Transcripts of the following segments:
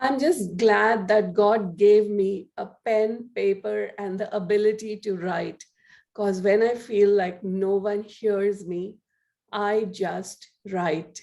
I'm just glad that God gave me a pen, paper, and the ability to write. Because when I feel like no one hears me, I just write.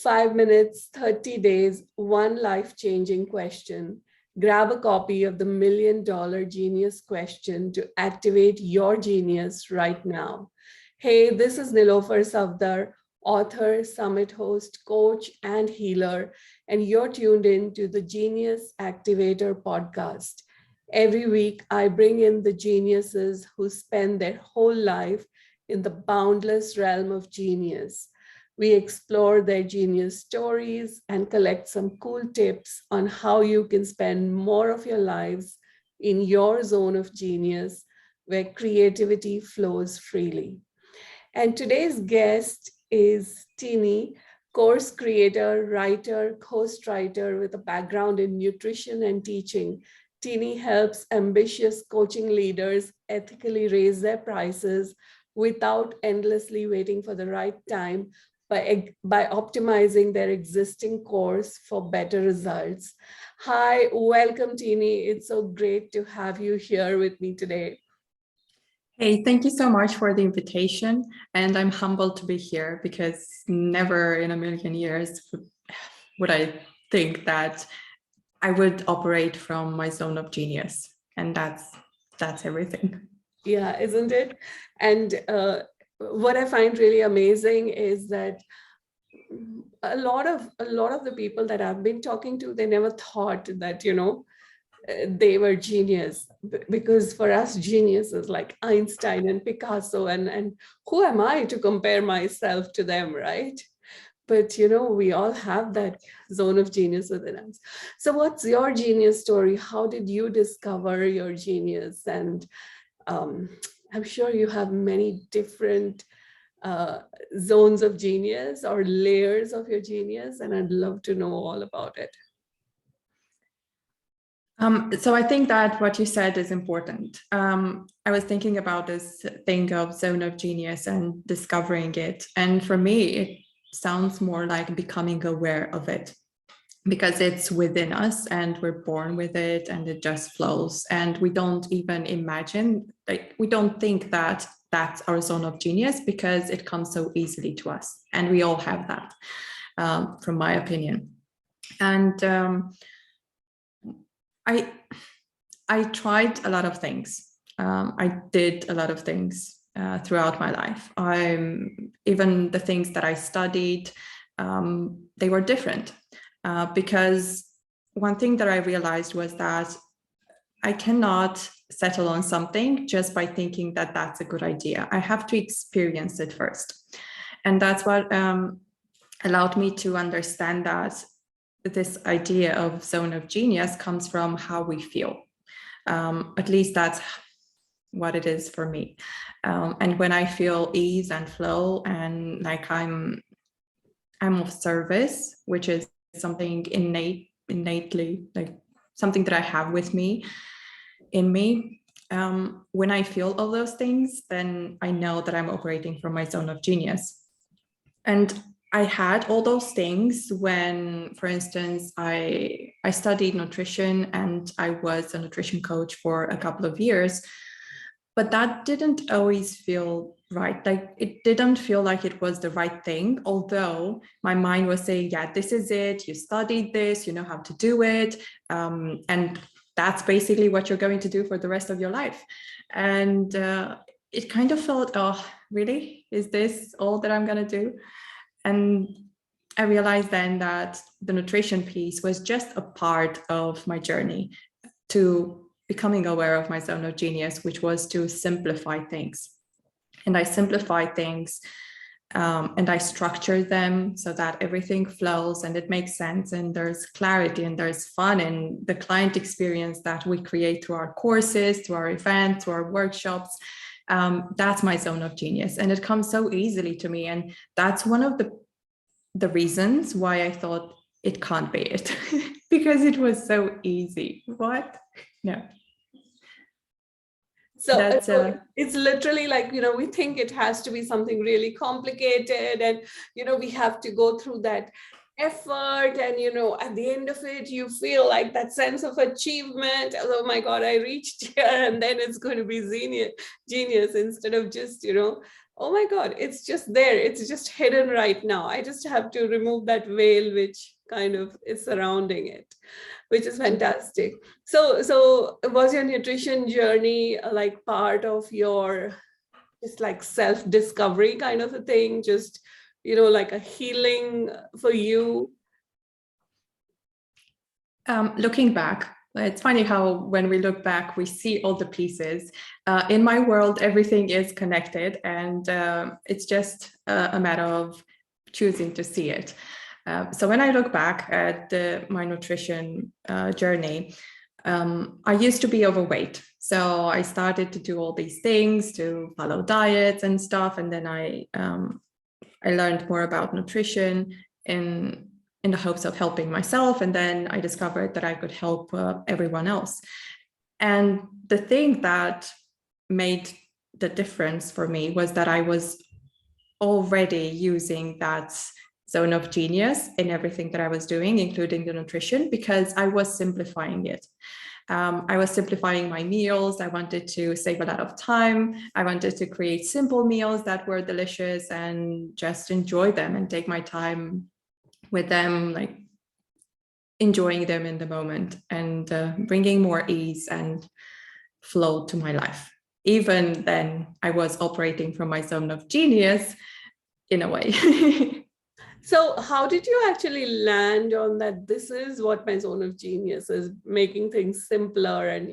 5 minutes, 30 days, one life-changing question. Grab a copy of the $1,000,000 Genius Question to activate your genius right now. Hey, this is Nilofer Safdar, author, summit host, coach, and healer, and you're tuned in to the Genius Activator podcast. Every week, I bring in the geniuses who spend their whole life in the boundless realm of genius. We explore their genius stories and collect some cool tips on how you can spend more of your lives in your zone of genius where creativity flows freely. And today's guest is Tini, course creator, writer, ghostwriter with a background in nutrition and teaching. Tini helps ambitious coaching leaders ethically raise their prices without endlessly waiting for the right time by optimizing their existing course for better results. Hi, welcome, Tini. It's so great to have you here with me today. Hey, thank you so much for the invitation. And I'm humbled to be here because never in a million years would I think that I would operate from my zone of genius. And that's everything. Yeah, isn't it? And what I find really amazing is that a lot of the people that I've been talking to, they never thought that, they were genius, because for us genius is like Einstein and Picasso, and who am I to compare myself to them, right? But we all have that zone of genius within us. So what's your genius story? How did you discover your genius? And I'm sure you have many different zones of genius or layers of your genius, and I'd love to know all about it. So I think that what you said is important. I was thinking about this thing of zone of genius and discovering it. And for me, it sounds more like becoming aware of it, because it's within us and we're born with it and it just flows. And we don't even imagine, like, we don't think that that's our zone of genius because it comes so easily to us. And we all have that, from my opinion. And I tried a lot of things. I did a lot of things throughout my life. Even the things that I studied, they were different. Because one thing that I realized was that I cannot settle on something just by thinking that that's a good idea. I have to experience it first. And that's what allowed me to understand that this idea of zone of genius comes from how we feel. At least that's what it is for me. And when I feel ease and flow and like I'm of service, which is something innately, like something that I have with me, in me, when I feel all those things, then I know that I'm operating from my zone of genius. And I had all those things when, for instance, I studied nutrition and I was a nutrition coach for a couple of years, but that didn't always feel right. Like, it didn't feel like it was the right thing, although my mind was saying, yeah, this is it. You studied this, you know how to do it. And that's basically what you're going to do for the rest of your life. And it kind of felt, oh, really? Is this all that I'm going to do? And I realized then that the nutrition piece was just a part of my journey to becoming aware of my zone of genius, which was to simplify things. And I simplify things and I structure them so that everything flows and it makes sense and there's clarity and there's fun in the client experience that we create through our courses, through our events, through our workshops. That's my zone of genius, and it comes so easily to me. And that's one of the reasons why I thought it can't be it, because it was so easy. What? No. So it's literally like, we think it has to be something really complicated and, we have to go through that effort, and at the end of it you feel like that sense of achievement. Oh my god, I reached here, and then it's going to be genius instead of just oh my god, it's just there, it's just hidden right now. I just have to remove that veil which kind of is surrounding it, which is fantastic. So was your nutrition journey like part of your just like self-discovery kind of a thing, just like a healing for you? Looking back, it's funny how when we look back, we see all the pieces. In my world, everything is connected, and it's just a matter of choosing to see it. So when I look back at my nutrition journey, I used to be overweight. So I started to do all these things to follow diets and stuff. And then I learned more about nutrition in the hopes of helping myself. And then I discovered that I could help everyone else. And the thing that made the difference for me was that I was already using that zone of genius in everything that I was doing, including the nutrition, because I was simplifying it. I was simplifying my meals. I wanted to save a lot of time. I wanted to create simple meals that were delicious and just enjoy them and take my time with them, like enjoying them in the moment, and bringing more ease and flow to my life. Even then, I was operating from my zone of genius in a way. So how did you actually land on that this is what my zone of genius is, making things simpler? And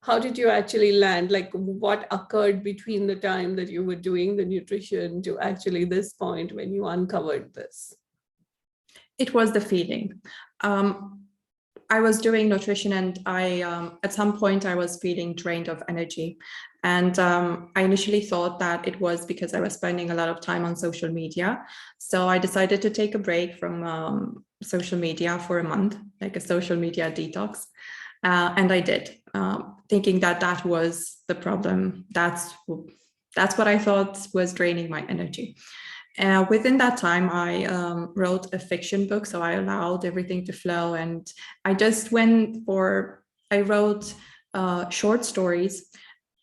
how did you actually land? Like, what occurred between the time that you were doing the nutrition to actually this point when you uncovered this? It was the feeling. I was doing nutrition, and at some point I was feeling drained of energy. And I initially thought that it was because I was spending a lot of time on social media. So I decided to take a break from social media for a month, like a social media detox. And I did, thinking that that was the problem. That's what I thought was draining my energy. Within that time, I wrote a fiction book, so I allowed everything to flow, and I wrote short stories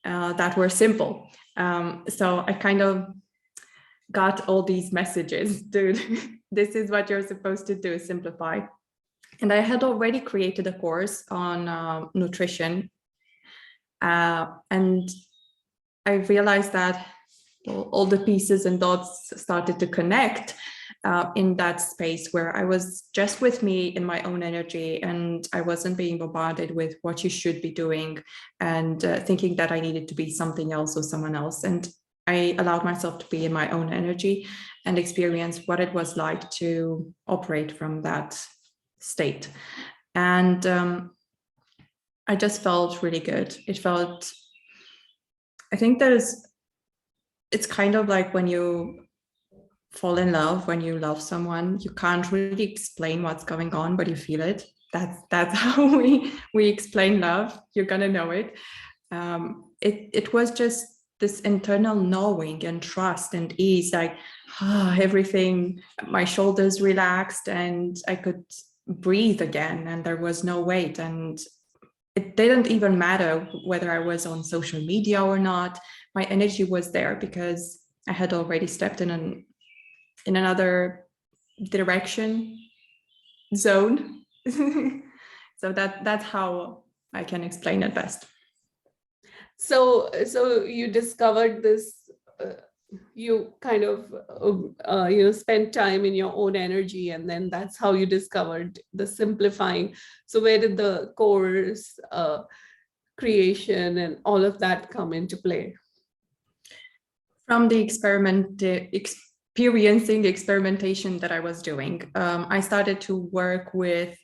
that were simple. So I kind of got all these messages, dude, this is what you're supposed to do, simplify. And I had already created a course on nutrition, and I realized that all the pieces and dots started to connect in that space where I was just with me in my own energy, and I wasn't being bombarded with what you should be doing and thinking that I needed to be something else or someone else. And I allowed myself to be in my own energy and experience what it was like to operate from that state. And I just felt really good. I think it's kind of like when you fall in love, when you love someone, you can't really explain what's going on, but you feel it. That's how we explain love. You're gonna know it. It was just this internal knowing and trust and ease, like everything, my shoulders relaxed and I could breathe again, and there was no weight. And it didn't even matter whether I was on social media or not. My energy was there because I had already stepped in another direction zone. So that's how I can explain it best. So you discovered this, you kind of spent time in your own energy, and then that's how you discovered the simplifying. So where did the course creation and all of that come into play? From the experimentation that I was doing, I started to work with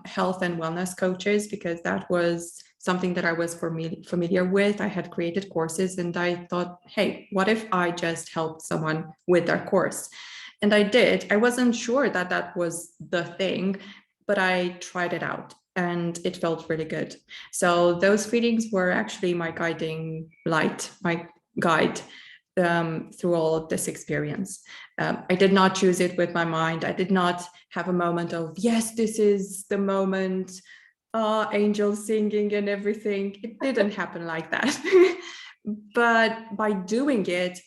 health and wellness coaches because that was something that I was familiar with. I had created courses and I thought, hey, what if I just helped someone with their course? And I did. I wasn't sure that that was the thing, but I tried it out and it felt really good. So those feelings were actually my guiding light, my guide through all of this experience. I did not choose it with my mind. I did not have a moment of, yes, this is the moment, angels singing and everything. It didn't happen like that. But by doing it,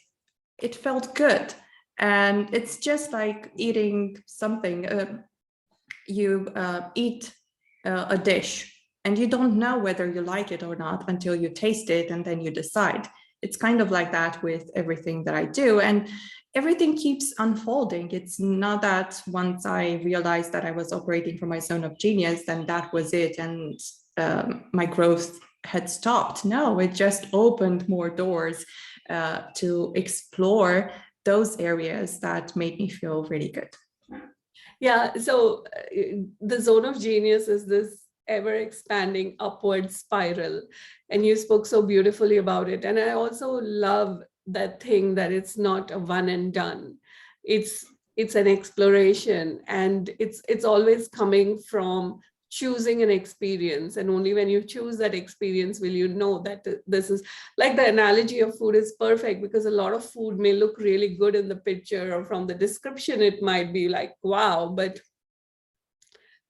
it felt good. And it's just like eating something. You eat a dish and you don't know whether you like it or not until you taste it, and then you decide. It's kind of like that with everything that I do, and everything keeps unfolding. It's not that once I realized that I was operating from my zone of genius, then that was it, and my growth had stopped. No, it just opened more doors to explore those areas that made me feel really good. Yeah, so the zone of genius is this ever expanding upward spiral, and you spoke so beautifully about it. And I also love that thing that it's not a one and done. It's an exploration, and it's always coming from choosing an experience, and only when you choose that experience will you know that this is, like, the analogy of food is perfect, because a lot of food may look really good in the picture, or from the description it might be like wow, but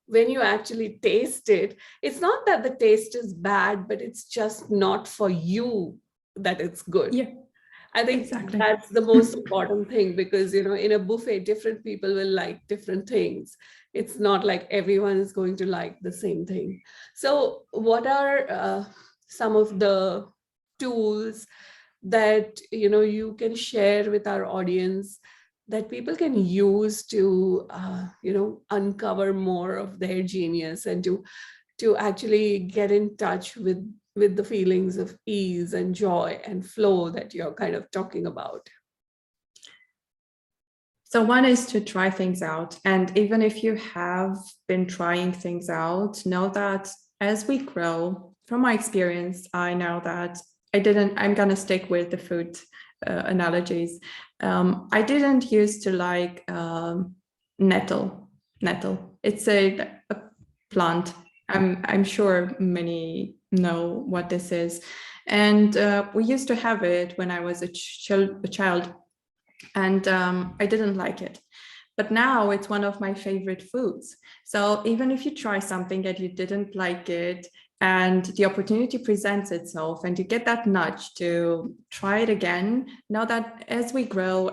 when you actually taste it, it's not that the taste is bad, but it's just not for you that it's good. Yeah, I think exactly. that's the most important thing, because, in a buffet, different people will like different things. It's not like everyone is going to like the same thing. So what are some of the tools that, you can share with our audience that people can use to, uncover more of their genius, and to actually get in touch with the feelings of ease and joy and flow that you're kind of talking about? So one is to try things out. And even if you have been trying things out, know that as we grow, from my experience, I know that I'm going to stick with the food analogies. I didn't used to like nettle. Nettle. It's a plant. I'm sure many know what this is. And we used to have it when I was a child, and I didn't like it. But now it's one of my favorite foods. So even if you try something and you didn't like it, and the opportunity presents itself and you get that nudge to try it again, know that as we grow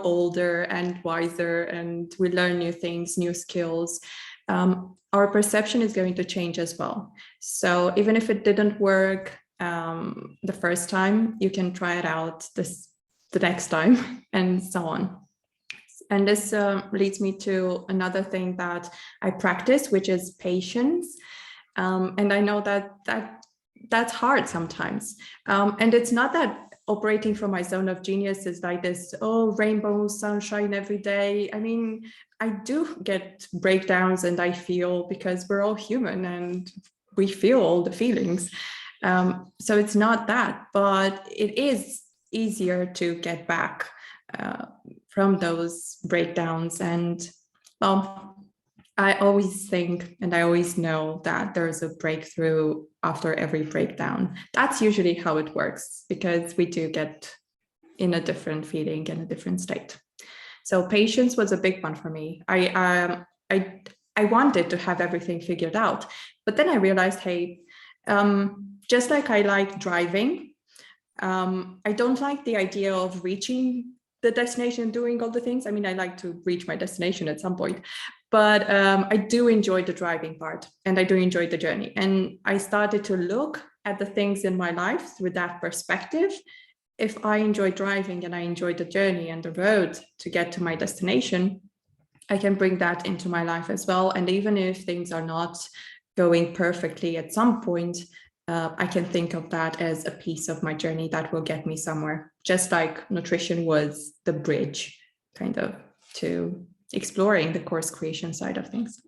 older and wiser, and we learn new things, new skills, our perception is going to change as well. So even if it didn't work the first time, you can try it out the next time, and so on. And this leads me to another thing that I practice, which is patience. And I know that's hard sometimes. And it's not that operating from my zone of genius is like this, rainbow sunshine every day. I mean, I do get breakdowns, and I feel, because we're all human and we feel all the feelings. So it's not that, but it is easier to get back from those breakdowns. And I always think, and I always know that there's a breakthrough after every breakdown. That's usually how it works, because we do get in a different feeling, in a different state. So patience was a big one for me. I wanted to have everything figured out, but then I realized, hey, just like I like driving, I don't like the idea of reaching the destination, doing all the things. I mean, I like to reach my destination at some point, but I do enjoy the driving part, and I do enjoy the journey. And I started to look at the things in my life through that perspective. If I enjoy driving and I enjoy the journey and the road to get to my destination, I can bring that into my life as well. And even if things are not going perfectly at some point, I can think of that as a piece of my journey that will get me somewhere, just like nutrition was the bridge kind of to exploring the course creation side of things.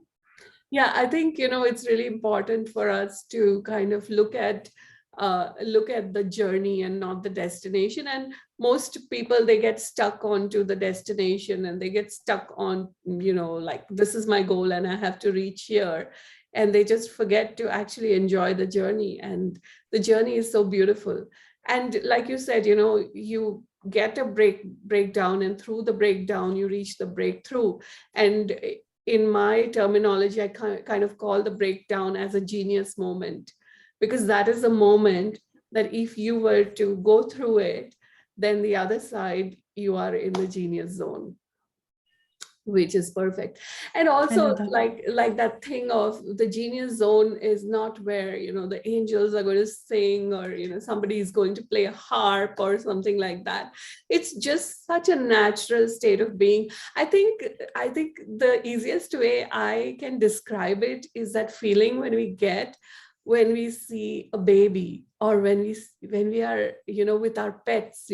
Yeah, I think, it's really important for us to kind of look at the journey and not the destination. And most people, they get stuck onto the destination, and they get stuck on, like, this is my goal and I have to reach here. And they just forget to actually enjoy the journey. And the journey is so beautiful. And like you said, you get a breakdown, and through the breakdown you reach the breakthrough. And in my terminology, I kind of call the breakdown as a genius moment, because that is the moment that if you were to go through it, then the other side, you are in the genius zone, which is perfect. And I know also, that. like that thing of the genius zone is not where the angels are going to sing, or somebody is going to play a harp or something like that. It's just such a natural state of being. I think the easiest way I can describe it is that feeling when we get when we see a baby, or when we are with our pets,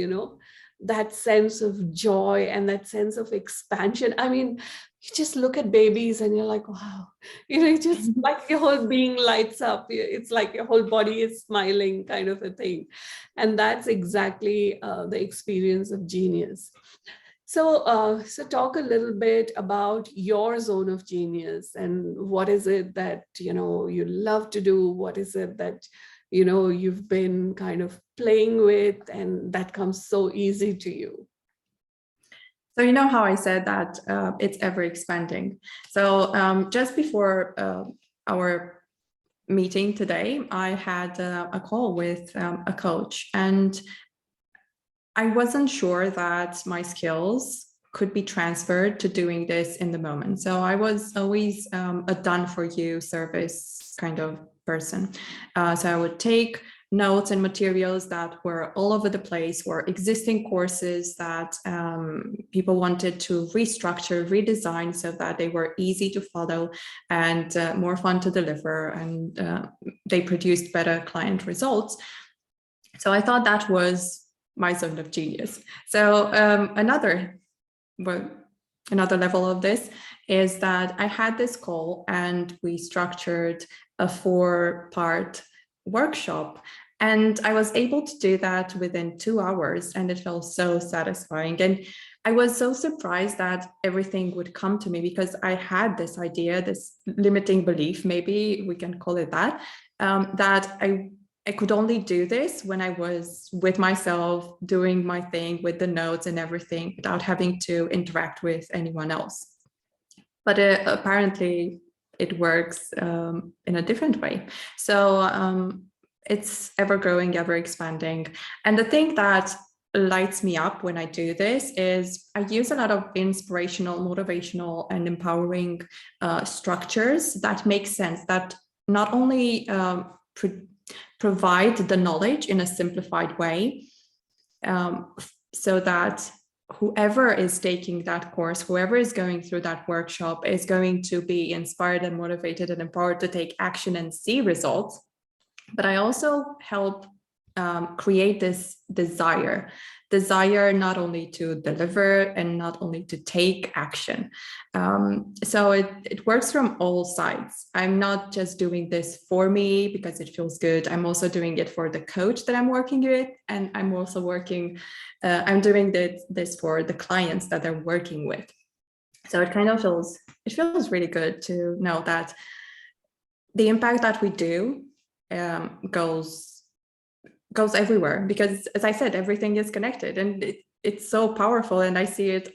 that sense of joy and that sense of expansion. I mean, you just look at babies and you're like, wow, it's just like your whole being lights up. It's like your whole body is smiling, kind of a thing. And that's exactly the experience of genius. So talk a little bit about your zone of genius, and what is it that you love to do? What is it that you've been kind of playing with, and that comes so easy to you? So you know how I said that it's ever expanding. So just before our meeting today, I had a call with a coach, and I wasn't sure that my skills could be transferred to doing this in the moment. So I was always a done for you service kind of person. So I would take notes and materials that were all over the place, or existing courses that people wanted to restructure, redesign so that they were easy to follow and more fun to deliver, and they produced better client results. So I thought that was my zone of genius. So another level of this is that I had this call and we structured a 4-part workshop, and I was able to do that within 2 hours, and it felt so satisfying. And I was so surprised that everything would come to me, because I had this idea, this limiting belief, maybe we can call it that, that I could only do this when I was with myself, doing my thing with the notes and everything, without having to interact with anyone else. But apparently it works in a different way. So it's ever growing, ever expanding. And the thing that lights me up when I do this is I use a lot of inspirational, motivational, and empowering structures that make sense, that not only provide the knowledge in a simplified way, so that whoever is taking that course, whoever is going through that workshop, is going to be inspired and motivated and empowered to take action and see results. But I also help create this desire not only to deliver and not only to take action. So it works from all sides. I'm not just doing this for me because it feels good. I'm also doing it for the coach that I'm working with, and I'm also I'm doing this for the clients that I'm working with. So it kind of feels really good to know that the impact that we do goes everywhere, because as I said, everything is connected, and it's so powerful, and I see it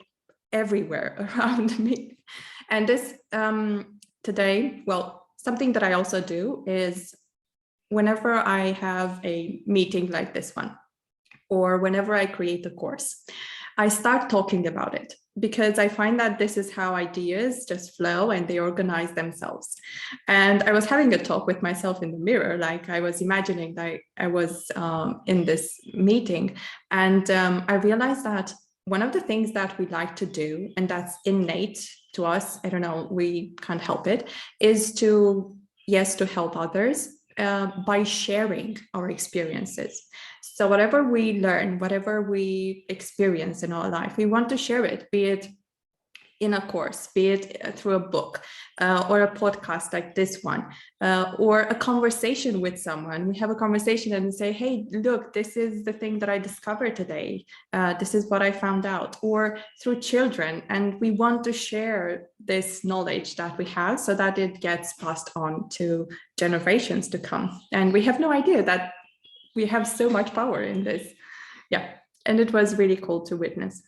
everywhere around me. And this today, well, something that I also do is whenever I have a meeting like this one, or whenever I create a course, I start talking about it, because I find that this is how ideas just flow and they organize themselves. And I was having a talk with myself in the mirror, like I was imagining that I was in this meeting, and I realized that one of the things that we like to do, and that's innate to us, I don't know, we can't help it, is to help others by sharing our experiences. So whatever we learn, whatever we experience in our life, we want to share it, be it in a course, be it through a book or a podcast like this one, or a conversation with someone. We have a conversation and say, hey, look, this is the thing that I discovered today. This is what I found out. Or through children. And we want to share this knowledge that we have so that it gets passed on to generations to come. And we have no idea that we have so much power in this. Yeah. And it was really cool to witness.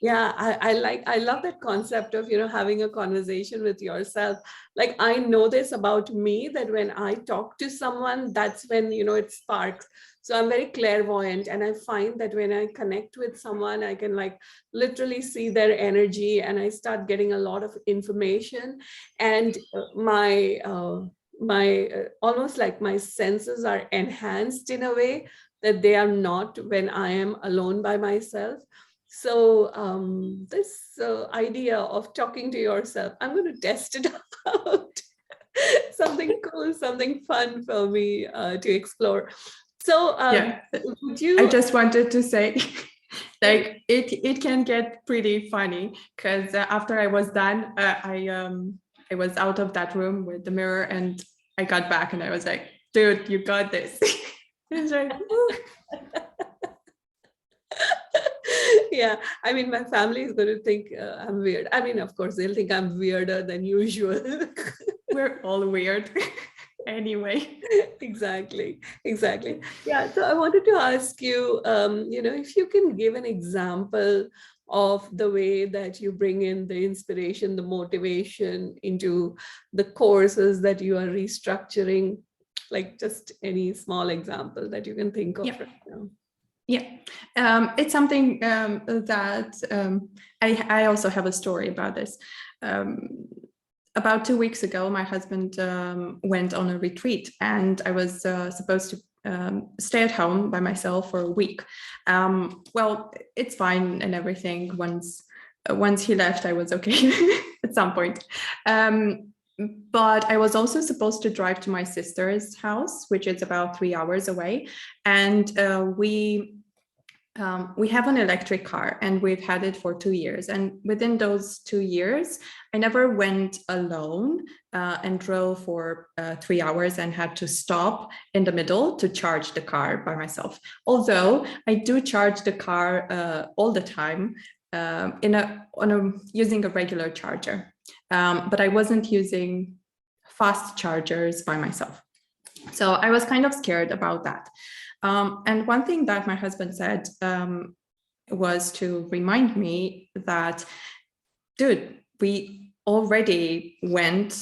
Yeah, I love that concept of, having a conversation with yourself. Like, I know this about me, that when I talk to someone, that's when, it sparks. So I'm very clairvoyant, and I find that when I connect with someone, I can like literally see their energy, and I start getting a lot of information, and my almost like my senses are enhanced in a way that they are not when I am alone by myself. So this idea of talking to yourself, I'm going to test it out. Something cool, something fun for me to explore. So Yeah, would I you? just wanted to say, like, it can get pretty funny, because after I was done, I was out of that room with the mirror, and I got back and I was like, dude, you got this. It's like, Yeah, I mean, my family is going to think I'm weird. I mean, of course, they'll think I'm weirder than usual. we're all weird. Anyway. Exactly, exactly. Yeah, so I wanted to ask you, if you can give an example of the way that you bring in the inspiration, the motivation into the courses that you are restructuring, like just any small example that you can think of Yeah. right now. Yeah, it's something that I also have a story about this. About 2 weeks ago, my husband went on a retreat, and I was supposed to stay at home by myself for a week. Well, it's fine and everything. Once he left, I was okay at some point. But I was also supposed to drive to my sister's house, which is about 3 hours away. And we have an electric car, and we've had it for 2 years. And within those 2 years, I never went alone and drove for 3 hours and had to stop in the middle to charge the car by myself. Although I do charge the car all the time using a regular charger. But I wasn't using fast chargers by myself. So I was kind of scared about that. And one thing that my husband said was to remind me that, dude, we already went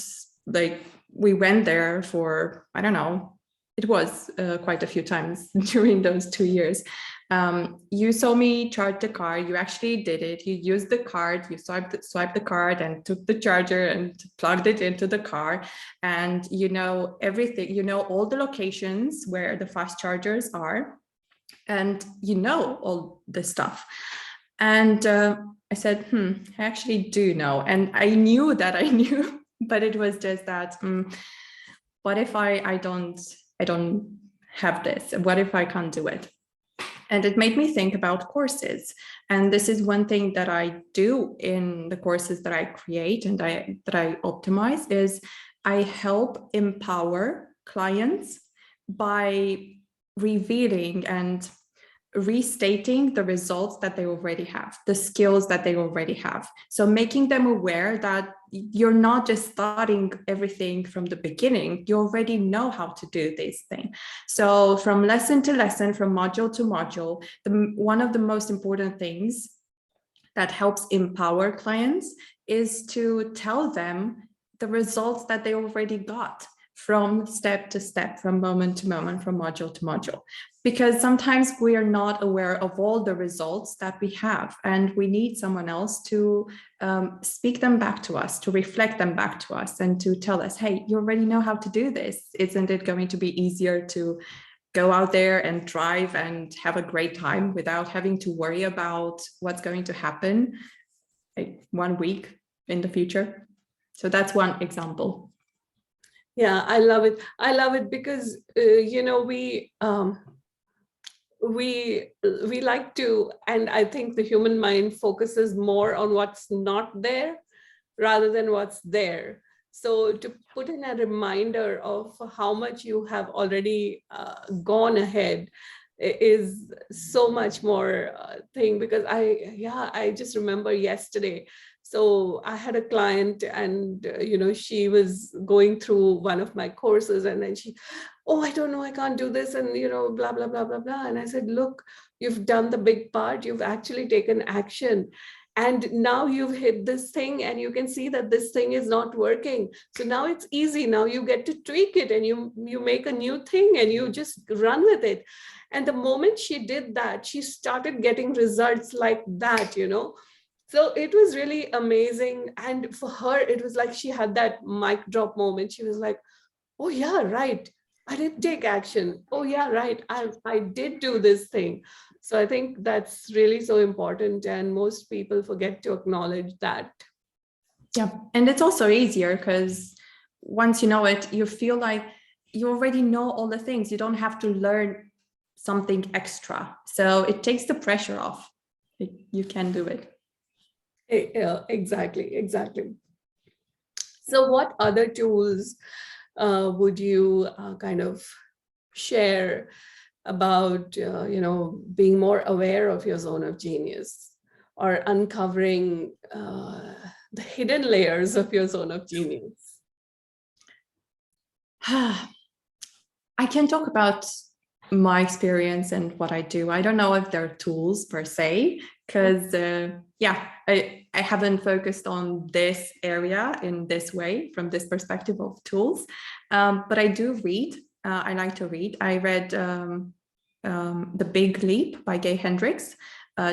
there for, I don't know, it was quite a few times during those 2 years. You saw me charge the car. You actually did it. You used the card. You swiped the card and took the charger and plugged it into the car. And you know everything. You know all the locations where the fast chargers are, and you know all this stuff. And I said, I actually do know. And I knew that I knew, but it was just that, what if I don't have this? What if I can't do it? And it made me think about courses. And this is one thing that I do in the courses that I create and that I optimize, is I help empower clients by revealing and restating the results that they already have, the skills that they already have. So making them aware that you're not just starting everything from the beginning, you already know how to do this thing. So from lesson to lesson, from module to module, one of the most important things that helps empower clients is to tell them the results that they already got, from step to step, from moment to moment, from module to module. Because sometimes we are not aware of all the results that we have, and we need someone else to speak them back to us, to reflect them back to us, and to tell us, hey, you already know how to do this. Isn't it going to be easier to go out there and drive and have a great time without having to worry about what's going to happen like 1 week in the future? So that's one example. Yeah, I love it. I love it because we like to, and I think the human mind focuses more on what's not there rather than what's there. So to put in a reminder of how much you have already gone ahead is so much more thing, because I just remember yesterday. So I had a client, and she was going through one of my courses, and then oh, I don't know, I can't do this, and blah blah blah blah blah. And I said, look, you've done the big part, you've actually taken action, and now you've hit this thing and you can see that this thing is not working. So now it's easy. Now you get to tweak it, and you make a new thing and you just run with it. And the moment she did that, she started getting results like that. So it was really amazing. And for her, it was like she had that mic drop moment. She was like, oh yeah, right, I did take action. Oh yeah, right, I did do this thing. So I think that's really so important, and most people forget to acknowledge that. Yeah, and it's also easier because once you know it, you feel like you already know all the things. You don't have to learn something extra. So it takes the pressure off. You can do it. Yeah, exactly. So what other tools would you kind of share about being more aware of your zone of genius, or uncovering the hidden layers of your zone of genius? I can talk about my experience and what I do. I don't know if they're tools per se, because I haven't focused on this area in this way from this perspective of tools, but I do read. I like to read. I read The Big Leap by Gay Hendricks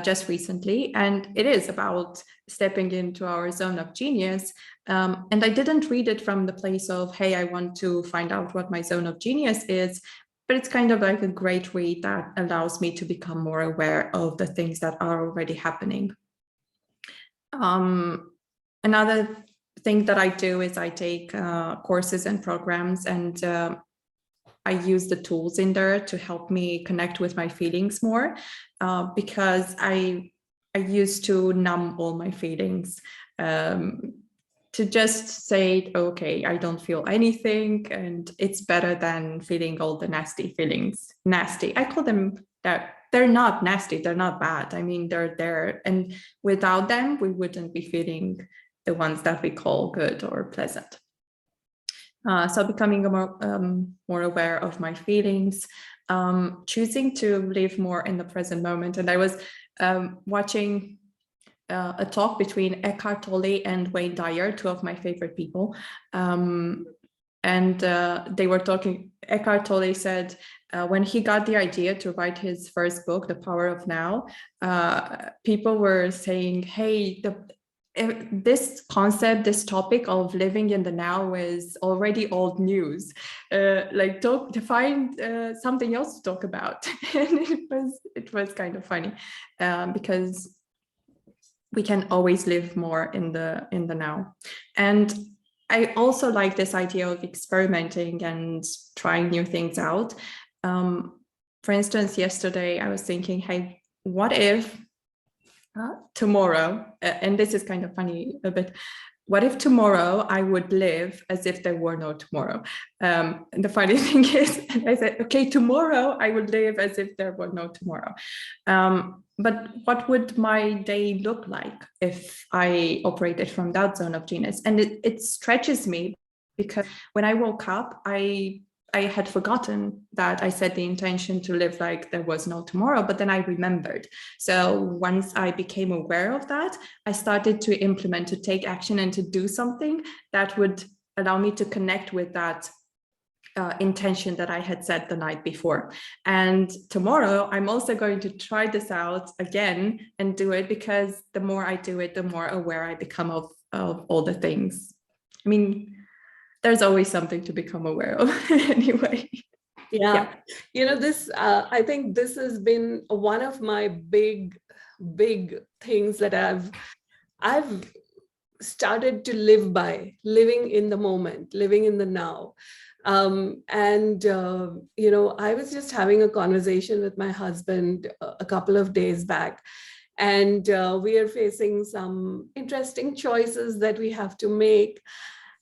just recently, and it is about stepping into our zone of genius. And I didn't read it from the place of, hey, I want to find out what my zone of genius is, but it's kind of like a great read that allows me to become more aware of the things that are already happening. Another thing that I do is I take courses and programs, and I use the tools in there to help me connect with my feelings more, because I used to numb all my feelings, to just say, okay, I don't feel anything, and it's better than feeling all the nasty feelings. Nasty, I call them that. They're not nasty, they're not bad. I mean, they're there, and without them, we wouldn't be feeling the ones that we call good or pleasant. So becoming more aware of my feelings, choosing to live more in the present moment. And I was watching a talk between Eckhart Tolle and Wayne Dyer, two of my favorite people. And they were talking. Eckhart Tolle said when he got the idea to write his first book, The Power of Now, people were saying, hey, this concept, this topic of living in the now is already old news. Like, to find something else to talk about. And it was kind of funny, because we can always live more in the now. And I also like this idea of experimenting and trying new things out. For instance, yesterday I was thinking, hey, what if tomorrow, and this is kind of funny a bit, what if tomorrow I would live as if there were no tomorrow? And the funny thing is, I said, okay, tomorrow I would live as if there were no tomorrow. But what would my day look like if I operated from that zone of genius? And it stretches me, because when I woke up, I had forgotten that I set the intention to live like there was no tomorrow, but then I remembered. So once I became aware of that, I started to implement, to take action and to do something that would allow me to connect with that intention that I had set the night before. And tomorrow, I'm also going to try this out again and do it, because the more I do it, the more aware I become of all the things. I mean, there's always something to become aware of anyway. Yeah. This, I think this has been one of my big things that I've started to live by, living in the moment, living in the now. I was just having a conversation with my husband a couple of days back, and we are facing some interesting choices that we have to make.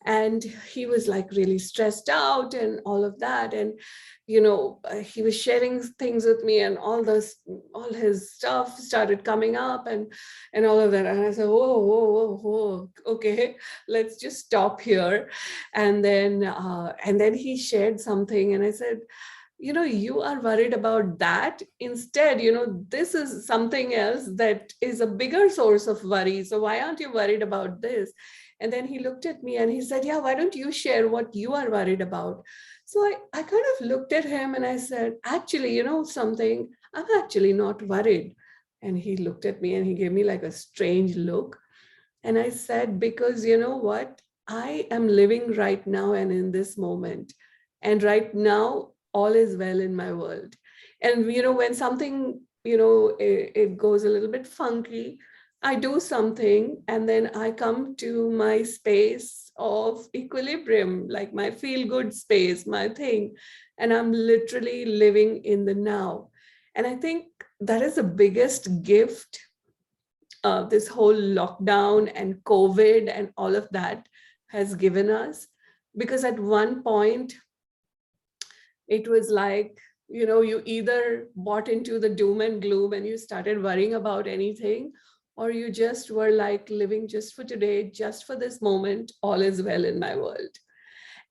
And he was like really stressed out and all of that. And he was sharing things with me, and all his stuff started coming up, and all of that. And I said, whoa, whoa, whoa, whoa, okay, let's just stop here. And then he shared something, and I said, you are worried about that. Instead, this is something else that is a bigger source of worry. So why aren't you worried about this? And then he looked at me and he said, yeah, why don't you share what you are worried about? So I kind of looked at him and I said, actually, something, I'm actually not worried. And he looked at me and he gave me like a strange look. And I said, because you know what? I am living right now and in this moment. And right now, all is well in my world. And, when something, it goes a little bit funky, I do something and then I come to my space of equilibrium, like my feel good space, my thing. And I'm literally living in the now. And I think that is the biggest gift this whole lockdown and COVID and all of that has given us. Because at one point, it was like, you either bought into the doom and gloom and you started worrying about anything, or you just were like living just for today, just for this moment, all is well in my world.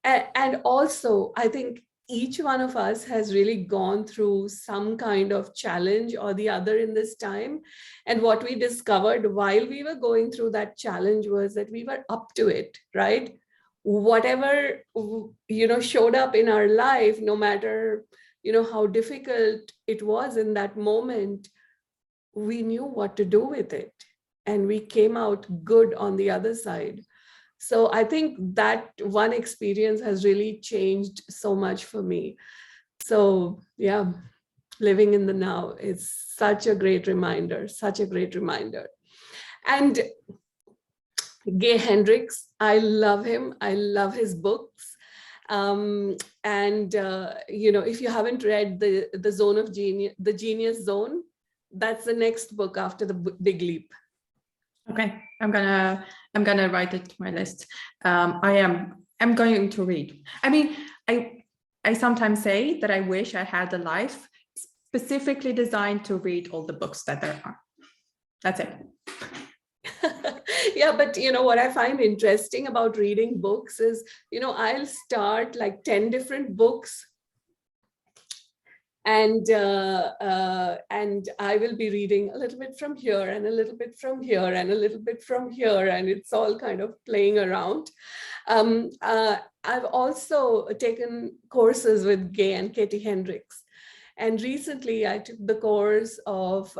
And also, I think each one of us has really gone through some kind of challenge or the other in this time. And what we discovered while we were going through that challenge was that we were up to it, right? Whatever, showed up in our life, no matter, how difficult it was in that moment, we knew what to do with it. And we came out good on the other side. So I think that one experience has really changed so much for me. So yeah, living in the now is such a great reminder, such a great reminder. And Gay Hendricks, I love him. I love his books. If you haven't read the Zone of Genius, the Genius Zone, that's the next book after the Big Leap. Okay, I'm gonna write it to my list. I'm going to read. I mean, I sometimes say that I wish I had a life specifically designed to read all the books that there are. That's it. Yeah, but what I find interesting about reading books is, I'll start like 10 different books, and I will be reading a little bit from here and a little bit from here and a little bit from here, and it's all kind of playing around. I've also taken courses with Gay and Katie Hendricks. And recently I took the course of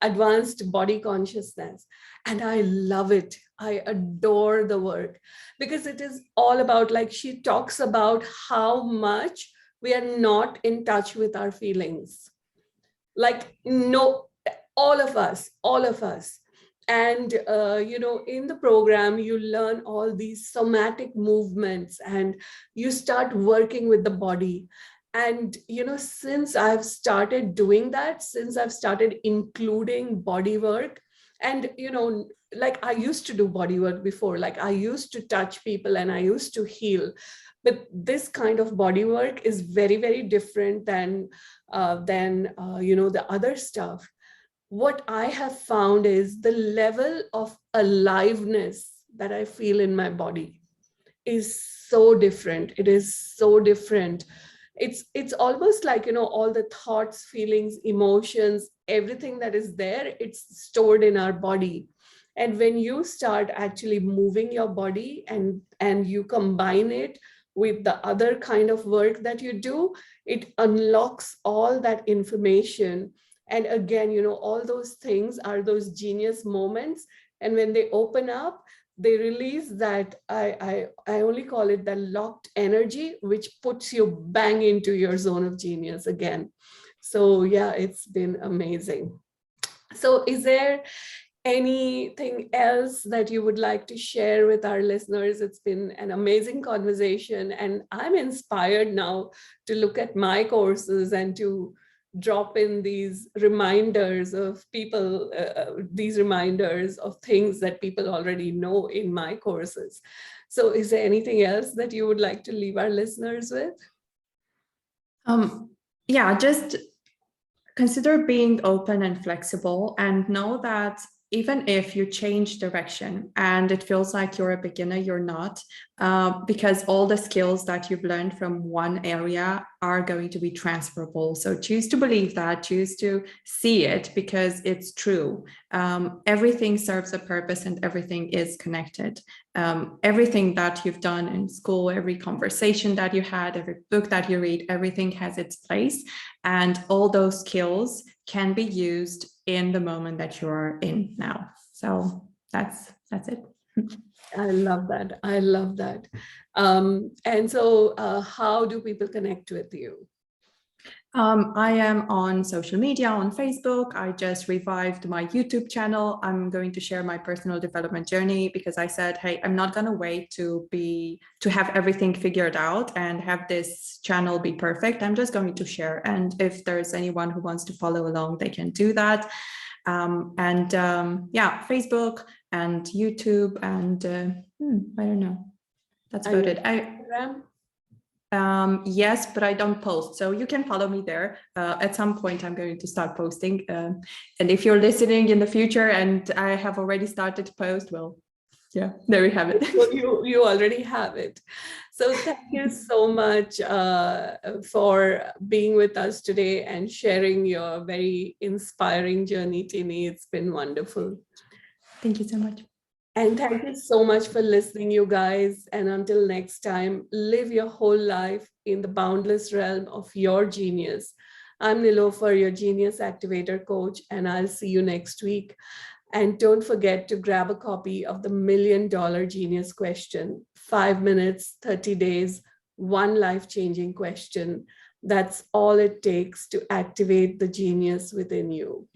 advanced body consciousness, and I love it. I adore the work because it is all about, like, she talks about how much we are not in touch with our feelings. Like, no, all of us. And, in the program, you learn all these somatic movements and you start working with the body. And, since I've started doing that, since I've started including body work, and, like I used to do body work before, like I used to touch people and I used to heal. But this kind of body work is very, very different than the other stuff. What I have found is the level of aliveness that I feel in my body is so different. It is so different. It's almost like, all the thoughts, feelings, emotions, everything that is there, it's stored in our body. And when you start actually moving your body and you combine it with the other kind of work that you do, it unlocks all that information. And again, all those things are those genius moments. And when they open up, they release that, I only call it the locked energy, which puts you bang into your zone of genius again. So yeah, it's been amazing. So is there anything else that you would like to share with our listeners? It's been an amazing conversation, and I'm inspired now to look at my courses and to drop in these reminders of people, these reminders of things that people already know in my courses. So is there anything else that you would like to leave our listeners with? Yeah, just consider being open and flexible, and know that even if you change direction and it feels like you're a beginner, you're not, because all the skills that you've learned from one area are going to be transferable. So choose to believe that, choose to see it, because it's true. Everything serves a purpose and everything is connected. Everything that you've done in school, every conversation that you had, every book that you read, everything has its place. And all those skills can be used in the moment that you're in now. So that's it. I love that. I love that. And so how do people connect with you? I am on social media, on Facebook. I just revived my YouTube channel. I'm going to share my personal development journey, because I said, hey, I'm not going to wait to have everything figured out and have this channel be perfect. I'm just going to share. And if there's anyone who wants to follow along, they can do that. Yeah, Facebook and YouTube and I don't know. That's about it. Instagram? Yes, but I don't post, so you can follow me there. At some point I'm going to start posting, and if you're listening in the future and I have already started to post, well, yeah, there we have it. So you already have it. So thank you so much for being with us today and sharing your very inspiring journey, Tini. It's been wonderful. Thank you so much. And thank you so much for listening, you guys. And until next time, live your whole life in the boundless realm of your genius. I'm Nilofer, your Genius Activator Coach, and I'll see you next week. And don't forget to grab a copy of the $1 Million Genius Question, 5 minutes, 30 days, one life-changing question. That's all it takes to activate the genius within you.